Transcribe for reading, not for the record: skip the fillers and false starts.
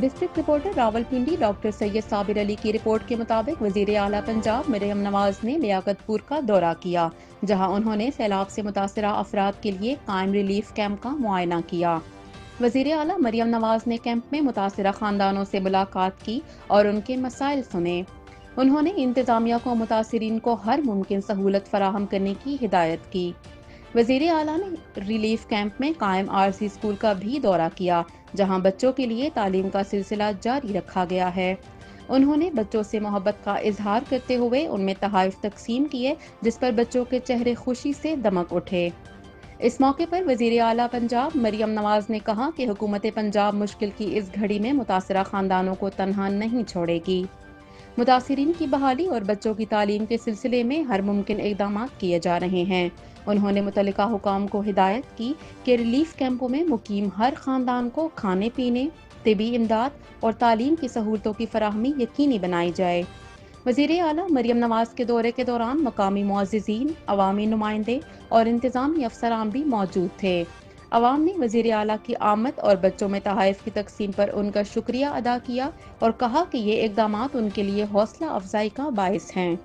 District reporter Rawalpindi doctor سید صابر علی کی report کے مطابق وزیر اعلیٰ پنجاب مریم نواز نے لیاقت پور کا دورہ کیا، جہاں انہوں نے سیلاب سے متاثرہ افراد کے لیے قائم ریلیف کیمپ کا معائنہ کیا۔ وزیر اعلیٰ مریم نواز نے کیمپ میں متاثرہ خاندانوں سے ملاقات کی اور ان کے مسائل سنے۔ انہوں نے انتظامیہ کو متاثرین کو ہر ممکن سہولت فراہم کرنے کی ہدایت کی۔ وزیر اعلیٰ نے ریلیف کیمپ میں قائم عارضی اسکول کا بھی دورہ کیا، جہاں بچوں کے لیے تعلیم کا سلسلہ جاری رکھا گیا ہے۔ انہوں نے بچوں سے محبت کا اظہار کرتے ہوئے ان میں تحائف تقسیم کیے، جس پر بچوں کے چہرے خوشی سے دمک اٹھے۔ اس موقع پر وزیر اعلیٰ پنجاب مریم نواز نے کہا کہ حکومت پنجاب مشکل کی اس گھڑی میں متاثرہ خاندانوں کو تنہا نہیں چھوڑے گی۔ متاثرین کی بحالی اور بچوں کی تعلیم کے سلسلے میں ہر ممکن اقدامات کیے جا رہے ہیں۔ انہوں نے متعلقہ حکام کو ہدایت کی کہ ریلیف کیمپوں میں مقیم ہر خاندان کو کھانے پینے، طبی امداد اور تعلیم کی سہولتوں کی فراہمی یقینی بنائی جائے۔ وزیر اعلیٰ مریم نواز کے دورے کے دوران مقامی معززین، عوامی نمائندے اور انتظامی افسران بھی موجود تھے۔ عوام نے وزیر اعلیٰ کی آمد اور بچوں میں تحائف کی تقسیم پر ان کا شکریہ ادا کیا اور کہا کہ یہ اقدامات ان کے لیے حوصلہ افزائی کا باعث ہیں۔